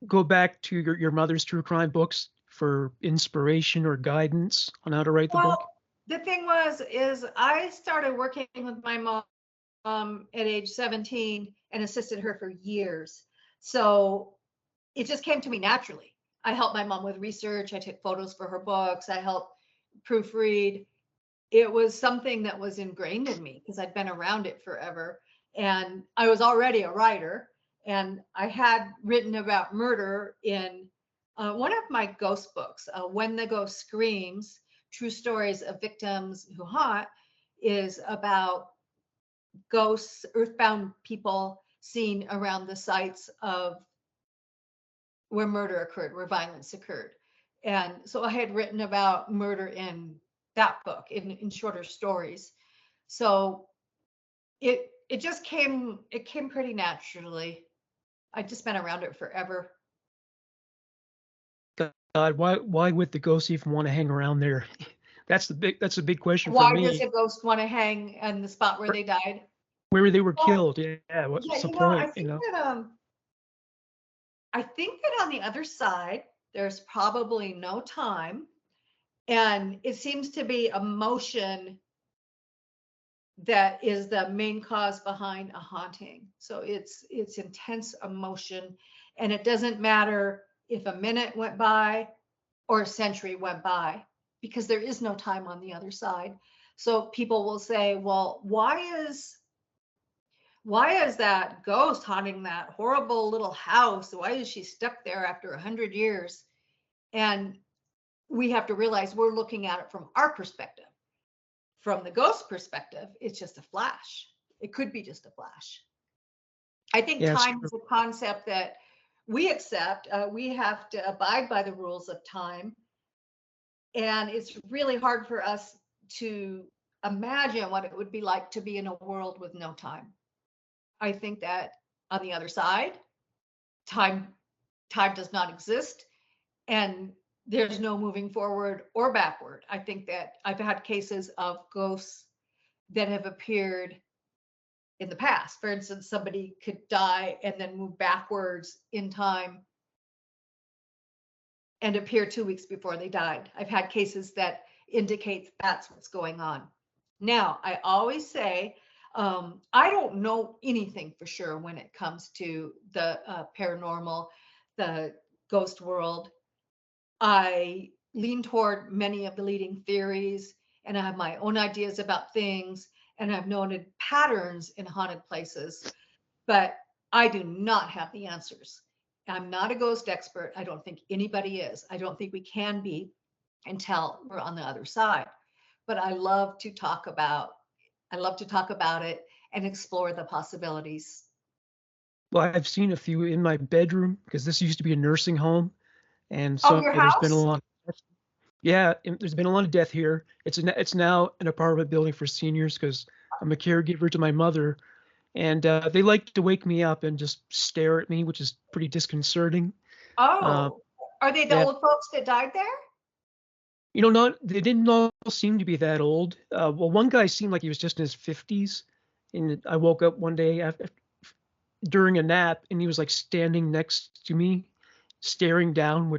go back to your mother's true crime books for inspiration or guidance on how to write the Well, book? the thing is I started working with my mom at age 17 and assisted her for years. So it just came to me naturally. I helped my mom with research. I took photos for her books. I helped proofread. It was something that was ingrained in me because I'd been around it forever. And I was already a writer. And I had written about murder in one of my ghost books, When the Ghost Screams, True Stories of Victims Who Haunt, is about ghosts, earthbound people seen around the sites of where murder occurred, where violence occurred. And so I had written about murder in that book in shorter stories. So it just came pretty naturally. I've just been around it forever. God, why would the ghosts even want to hang around there? That's a big question for Why does me. a ghost want to hang in the spot where they died? Where they were Well, killed, yeah. yeah, What's the point? I think that on the other side, there's probably no time. And it seems to be emotion that is the main cause behind a haunting. So it's intense emotion, and it doesn't matter if a minute went by or a century went by, because there is no time on the other side. So people will say, well, why is Why is that ghost haunting that horrible little house? Why is she stuck there after 100 years? And we have to realize we're looking at it from our perspective. From the ghost perspective, it's just a flash. It could be just a flash. I think Yeah, it's time true. is a concept that we accept. We have to abide by the rules of time. And it's really hard for us to imagine what it would be like to be in a world with no time. I think that on the other side, time time does not exist, and there's no moving forward or backward. I think that I've had cases of ghosts that have appeared in the past. For instance, somebody could die and then move backwards in time and appear 2 weeks before they died. I've had cases that indicate that's what's going on. Now, I always say, I don't know anything for sure when it comes to the paranormal, the ghost world. I lean toward many of the leading theories, and I have my own ideas about things, and I've noted patterns in haunted places, but I do not have the answers. I'm not a ghost expert. I don't think anybody is. I don't think we can be until we're on the other side. But I love to talk about it and explore the possibilities. Well, I've seen a few in my bedroom because this used to be a nursing home, and Oh, so your there's been a house? lot. Yeah, and there's been a lot of death here. It's now an apartment building for seniors because I'm a caregiver to my mother, and they like to wake me up and just stare at me, which is pretty disconcerting. Um, Oh, are they the yeah, old folks that died there? not they didn't all seem to be that old. Well, one guy seemed like he was just in his 50s, and I woke up one day during a nap, and he was like standing next to me, staring down.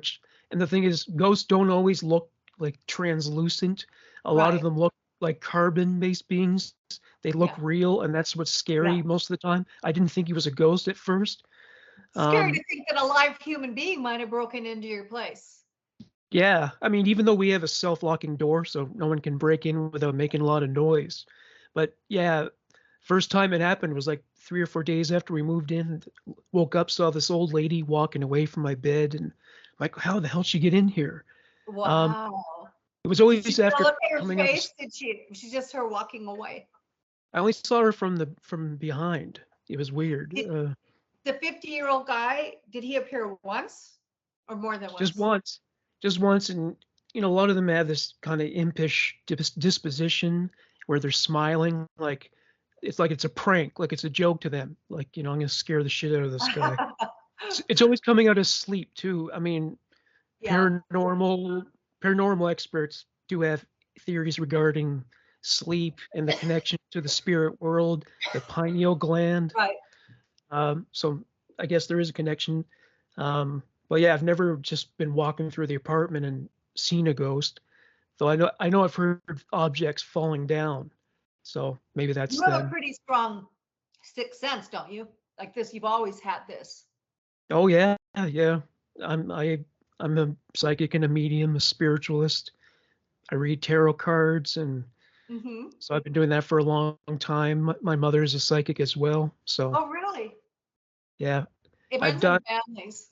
And the thing is, ghosts don't always look like translucent. A lot of Right. them look like carbon-based beings. They look Yeah. real, and that's what's Yeah. scary most of the time. I didn't think he was a ghost at first. Scary to Um, think that a live human being might have broken into your place. yeah, I mean, even though we have a self-locking door, so no one can break in without making a lot of noise. But yeah, first time it happened was like 3 or 4 days after we moved in. Woke up, saw this old lady walking away from my bed, and I'm like, how the hell did she get in here? Um, Wow. it was Did you always get a after look at her coming out. face? Did she? Was she just her walking away? I only saw her from behind. It was weird. Did the 50-year-old guy, did he appear once or more than Just once? once, just once, and a lot of them have this kind of impish disposition where they're smiling, like it's a prank, like it's a joke to them. Like, I'm gonna scare the shit out of this guy. It's always coming out of sleep too. I mean, Yeah, paranormal paranormal experts do have theories regarding sleep and the connection to the spirit world, the pineal gland. right. So I guess there is a connection. But yeah, I've never just been walking through the apartment and seen a ghost. Though I know I've heard objects falling down. So maybe that's You have a them. pretty strong sixth sense, don't you? Like this, you've always had this. Oh yeah, yeah. I'm a psychic and a medium, a spiritualist. I read tarot cards, and Hmm. so I've been doing that for a long time. My mother is a psychic as well. So Oh, really? yeah, It I've runs in done families.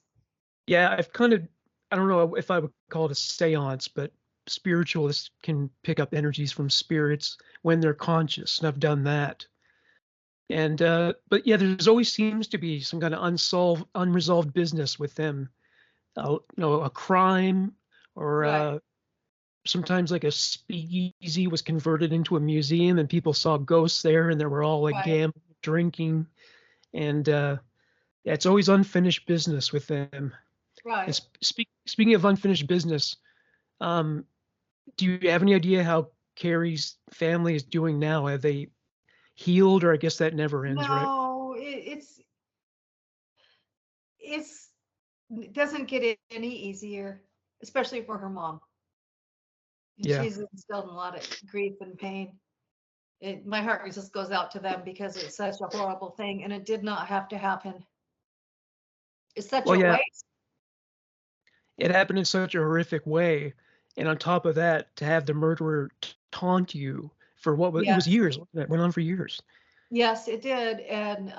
yeah, I've kind of, I don't know if I would call it a seance, but spiritualists can pick up energies from spirits when they're conscious, and I've done that. And but yeah, there's always seems to be some kind of unresolved business with them. A crime, or Right, sometimes like a speakeasy was converted into a museum, and people saw ghosts there, and they were all like right, gambling, drinking, and yeah, it's always unfinished business with them. And right. speaking of unfinished business, um, do you have any idea how Carrie's family is doing now? Have they healed, or I guess that never ends, right? No, it's it doesn't get any easier, especially for her mom. And Yeah. she's instilled in a lot of grief and pain. My heart just goes out to them because it's such a horrible thing, and it did not have to happen. It's such Well, a yeah, waste. it happened in such a horrific way, and on top of that, to have the murderer taunt you for it was Yes, years. That went on for years. Yes, it did. And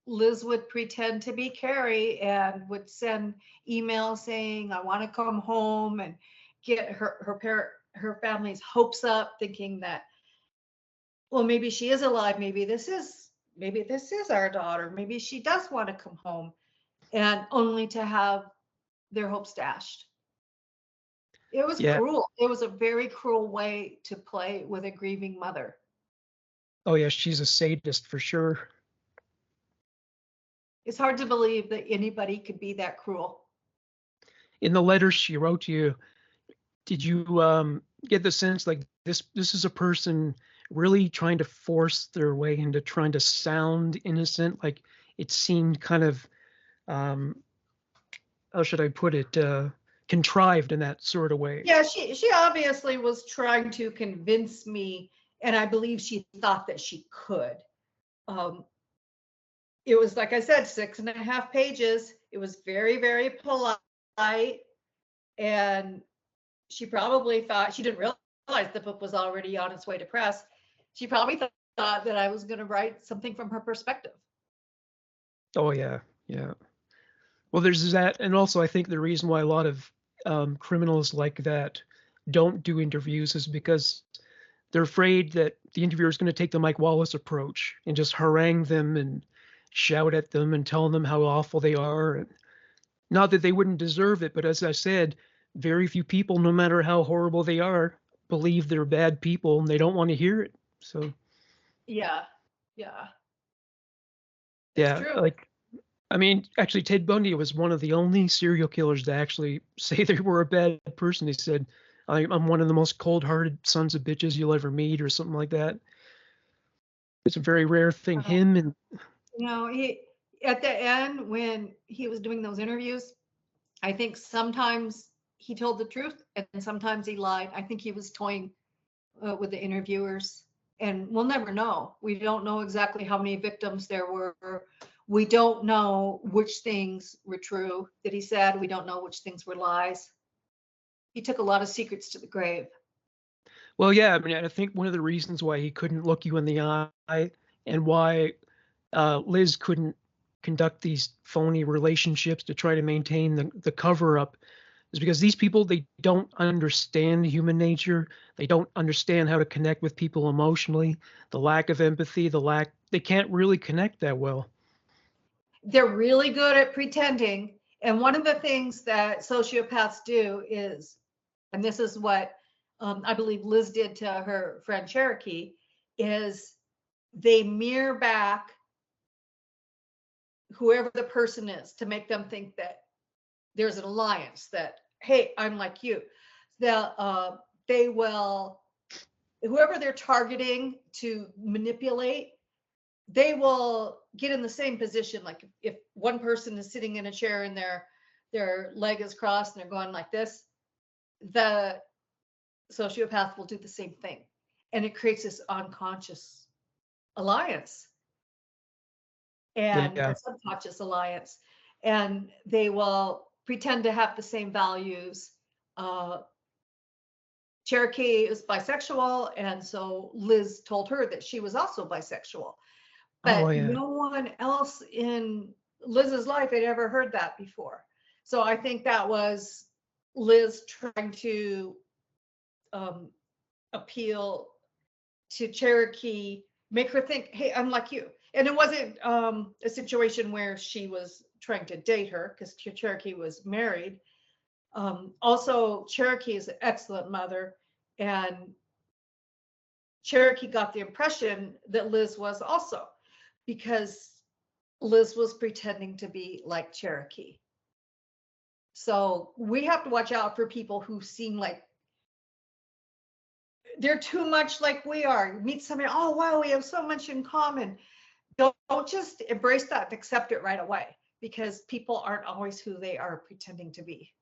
Liz would pretend to be Carrie and would send emails saying, "I want to come home," and get her family's hopes up, thinking that, well, maybe she is alive. Maybe this is our daughter. Maybe she does want to come home, and only to have their hopes dashed. It was Yeah. cruel. It was a very cruel way to play with a grieving mother. Oh yeah, she's a sadist for sure. It's hard to believe that anybody could be that cruel. In the letters she wrote to you, did you get the sense like this is a person really trying to force their way into trying to sound innocent? Like it seemed kind of um, how should I put it, contrived in that sort of way. Yeah, she obviously was trying to convince me, and I believe she thought that she could. Um, it was, like I said, 6.5 pages. It was very, very polite, and she probably thought, she didn't realize the book was already on its way to press. She probably thought that I was going to write something from her perspective. Oh yeah, yeah. Well, there's that, and also I think the reason why a lot of criminals like that don't do interviews is because they're afraid that the interviewer is going to take the Mike Wallace approach and just harangue them and shout at them and tell them how awful they are. And not that they wouldn't deserve it, but as I said, very few people, no matter how horrible they are, believe they're bad people and they don't want to hear it. So Yeah, yeah, it's yeah, true. like I mean, actually, Ted Bundy was one of the only serial killers to actually say they were a bad person. He said, I'm one of the most cold hearted sons of bitches you'll ever meet, or something like that. It's a very rare thing. Uh, Him and, he at the end when he was doing those interviews, I think sometimes he told the truth and sometimes he lied. I think he was toying with the interviewers, and we'll never know. We don't know exactly how many victims there were. We don't know which things were true that he said. We don't know which things were lies. He took a lot of secrets to the grave. well, yeah, I mean, I think one of the reasons why he couldn't look you in the eye and why Liz couldn't conduct these phony relationships to try to maintain the cover up is because these people, they don't understand human nature. They don't understand how to connect with people emotionally. The lack of empathy, they can't really connect that well. They're really good at pretending. And one of the things that sociopaths do is, and this is what I believe Liz did to her friend Cherokee, is they mirror back whoever the person is to make them think that there's an alliance, that, hey, I'm like you. They will, whoever they're targeting to manipulate, they will get in the same position. Like if one person is sitting in a chair and their leg is crossed and they're going like this, the sociopath will do the same thing. And it creates this unconscious alliance and Yeah. or subconscious alliance. And they will pretend to have the same values. Uh, Cherokee is bisexual, and so Liz told her that she was also bisexual. Oh, But yeah. no one else in Liz's life had ever heard that before. So I think that was Liz trying to um, appeal to Cherokee, make her think, hey, I'm like you. And it wasn't a situation where she was trying to date her because Cherokee was married. Also, Cherokee is an excellent mother, and Cherokee got the impression that Liz was also, because Liz was pretending to be like Cherokee. So we have to watch out for people who seem like they're too much like we are. You meet somebody, oh wow, we have so much in common. Don't just embrace that and accept it right away, because people aren't always who they are pretending to be.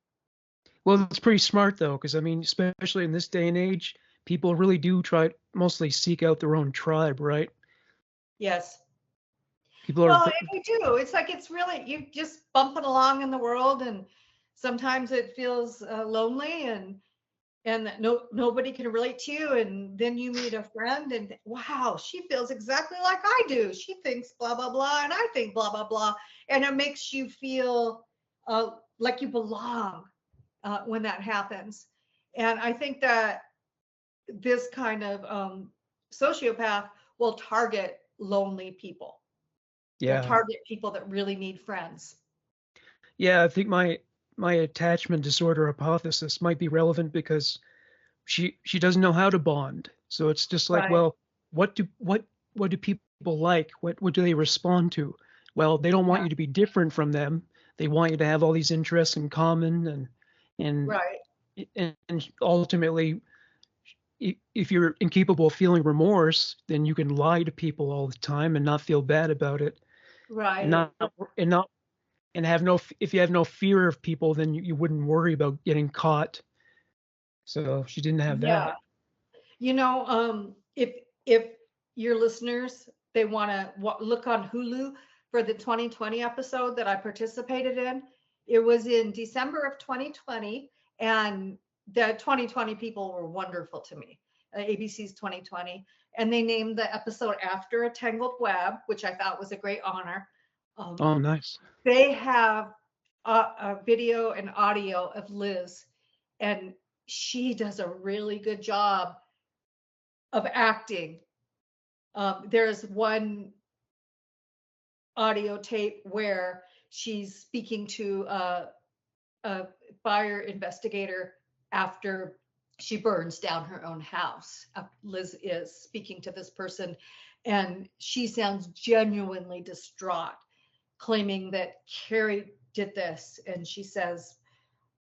Well, it's pretty smart though, because I mean, especially in this day and age, people really do try mostly seek out their own tribe, right? Yes. People are, Well, and you do. It's like it's really you just bumping along in the world, and sometimes it feels lonely, and and that nobody can relate to you, and then you meet a friend and wow, she feels exactly like I do, she thinks blah blah blah and I think blah blah blah, and it makes you feel like you belong when that happens. And I think that this kind of sociopath will target lonely people. They'll Yeah. target people that really need friends. Yeah, I think my attachment disorder hypothesis might be relevant because she doesn't know how to bond. So it's just like, Right. well, what do people like? What do they respond to? Well, they don't want Yeah. you to be different from them. They want you to have all these interests in common, and Right. and ultimately, if you're incapable of feeling remorse, then you can lie to people all the time and not feel bad about it, and Right. not and have no if you have no fear of people, then you wouldn't worry about getting caught. So she didn't have Yeah. that. You know, if your listeners, they want to look on Hulu for the 2020 episode that I participated in. It was in December of 2020, and the 2020 people were wonderful to me. ABC's 2020, and they named the episode after a Tangled Web, which I thought was a great honor. Um, Oh, nice. they have a video and audio of Liz, and she does a really good job of acting. There's one audio tape where she's speaking to a fire investigator after she burns down her own house. Liz is speaking to this person, and she sounds genuinely distraught, claiming that Carrie did this. And she says,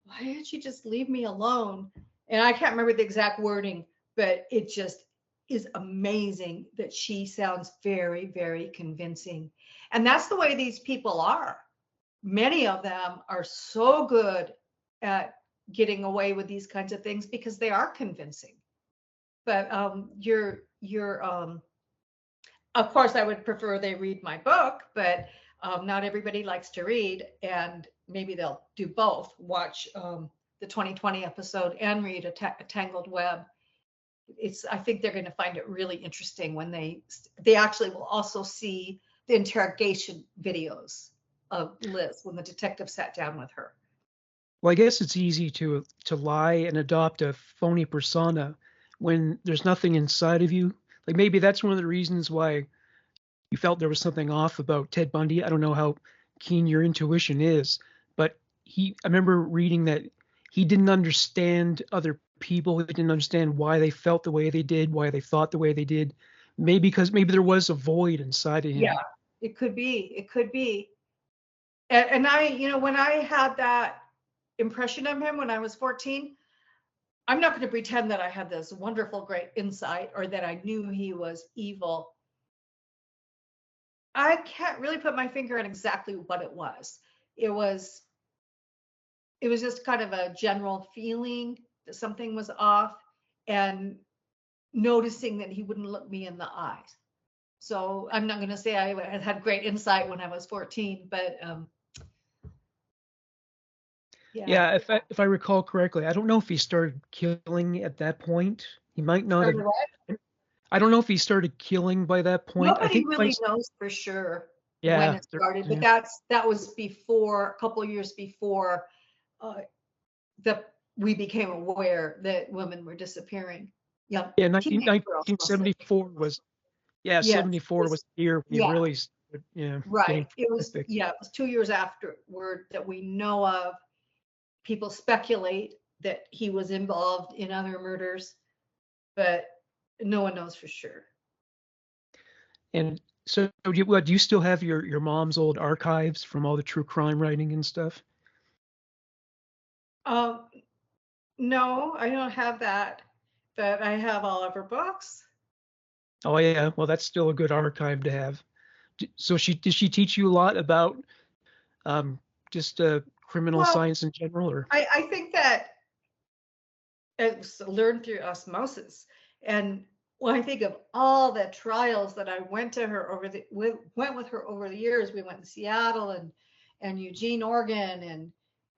why didn't you just leave me alone? And I can't remember the exact wording, but it just is amazing that she sounds very, very convincing. And that's the way these people are. Many of them are so good at getting away with these kinds of things because they are convincing. But you're of course, I would prefer they read my book, but not everybody likes to read, and maybe they'll do both. Watch the 2020 episode and read a Tangled Web. I think they're going to find it really interesting when they actually will also see the interrogation videos of Liz when the detective sat down with her. Well, I guess it's easy to lie and adopt a phony persona when there's nothing inside of you. Like maybe that's one of the reasons why you felt there was something off about Ted Bundy. I don't know how keen your intuition is, but I remember reading that he didn't understand other people. He didn't understand why they felt the way they did, why they thought the way they did. Maybe because maybe there was a void inside of Yeah, him. it could be. It could be. And I, when I had that impression of him when I was 14, I'm not going to pretend that I had this wonderful, great insight or that I knew he was evil. I can't really put my finger on exactly what it was. It was it was just kind of a general feeling that something was off, and noticing that he wouldn't look me in the eyes. So I'm not going to say I had great insight when I was 14, but yeah. Yeah, if I recall correctly, I don't know if he started killing at that point. He might not have. Started what? I don't know if he started killing by that point. I Nobody think really knows for sure when yeah, it started, but that was before, a couple of years before uh, that we became aware that women were disappearing. Young yeah. teenage girls mostly. 1974 was Yes, 74 was the year when he yeah, really started, right. getting It was, prolific. yeah, it was 2 years afterward that we know of. People speculate that he was involved in other murders, but no one knows for sure. And so, do you still have your mom's old archives from all the true crime writing and stuff? Um, no, I don't have that, but I have all of her books. Oh yeah, well that's still a good archive to have. So did she teach you a lot about um, just criminal Well, science in general, or I think that it's learned through osmosis. And when I think of all the trials that I went to her went with her over the years, we went to Seattle and Eugene, Oregon,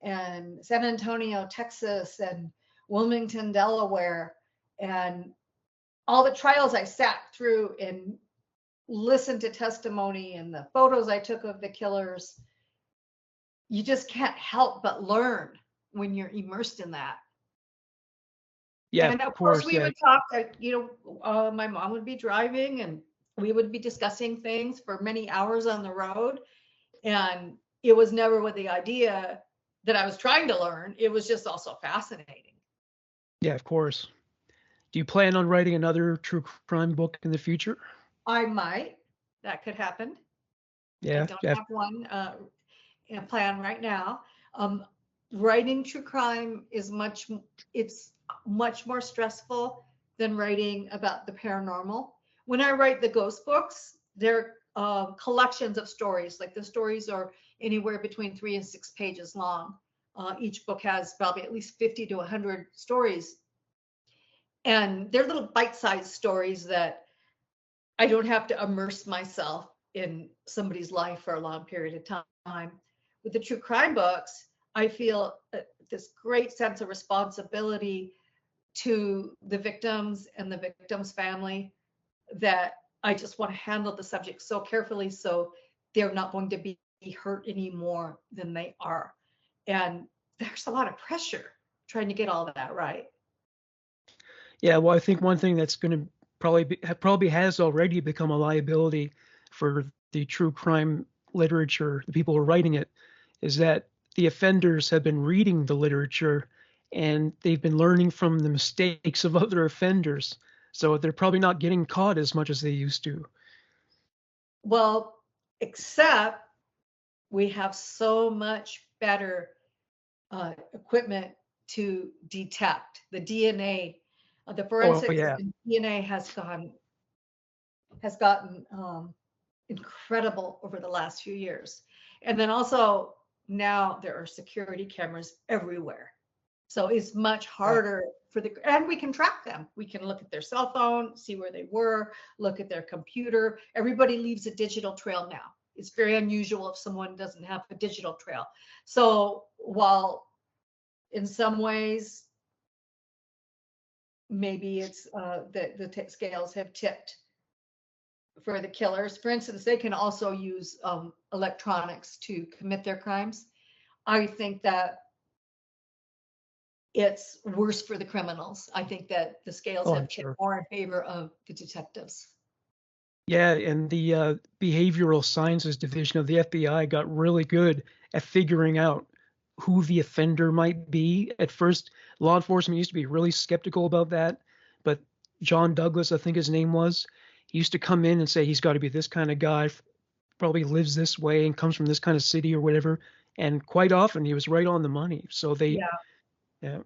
and San Antonio, Texas, and Wilmington, Delaware, and all the trials I sat through and listened to testimony and the photos I took of the killers. You just can't help but learn when you're immersed in that. Yeah, And of of course, course. we Yeah. would talk, my mom would be driving and we would be discussing things for many hours on the road. And it was never with the idea that I was trying to learn. It was just also fascinating. Yeah, of course. Do you plan on writing another true crime book in the future? I might, that could happen. I Yeah. don't Yeah. have one in a plan right now. Um, Writing true crime it's much more stressful than writing about the paranormal. When I write the ghost books, they're collections of stories. Like the stories are anywhere between 3 and 6 pages long. Each book has probably at least 50 to 100 stories. And they're little bite-sized stories that I don't have to immerse myself in somebody's life for a long period of time. With the true crime books, I feel this great sense of responsibility to the victims and the victim's family that I just want to handle the subject so carefully so they're not going to be hurt any more than they are. And there's a lot of pressure trying to get all of that right. Yeah. Well, I think one thing that's going to probably has already become a liability for the true crime literature, the people who are writing it, is that the offenders have been reading the literature and they've been learning from the mistakes of other offenders. So they're probably not getting caught as much as they used to. Well, except we have so much better equipment to detect the DNA. The Oh, forensics yeah. in DNA has gotten incredible over the last few years. And then also now there are security cameras everywhere. So it's much Yeah. harder and we can track them. We can look at their cell phone, see where they were, look at their computer. Everybody leaves a digital trail now. It's very unusual if someone doesn't have a digital trail. So while in some ways maybe it's that the scales have tipped for the killers. For instance, they can also use electronics to commit their crimes. I think that it's worse for the criminals. I think that the scales Oh, I'm have tipped sure. more in favor of the detectives. Yeah, and the behavioral sciences division of the FBI got really good at figuring out who the offender might be. At first, law enforcement used to be really skeptical about that, but John Douglas, I think his name was, he used to come in and say he's got to be this kind of guy, probably lives this way and comes from this kind of city or whatever. And quite often he was right on the money. So they, Yeah. yeah,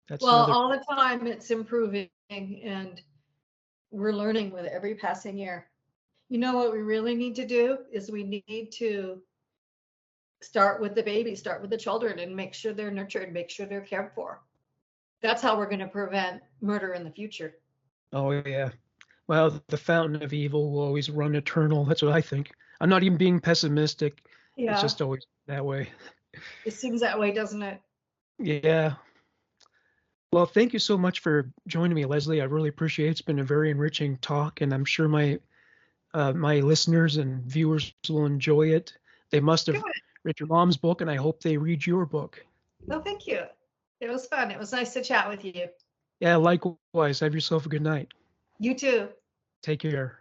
that's Well, another. all the time it's improving and we're learning with every passing year. You know what we really need to do is we need to start with the baby, start with the children and make sure they're nurtured, make sure they're cared for. That's how we're going to prevent murder in the future. Oh, yeah. Well, the fountain of evil will always run eternal. That's what I think. I'm not even being pessimistic. It's Yeah, just always that way. it seems that way, doesn't it? Yeah. Well, thank you so much for joining me, Leslie. I really appreciate it. It's been a very enriching talk, and I'm sure my listeners and viewers will enjoy it. They must Good. have read your mom's book, and I hope they read your book. Well, thank you. It was fun. It was nice to chat with you. Yeah, likewise. Have yourself a good night. You too. Take care.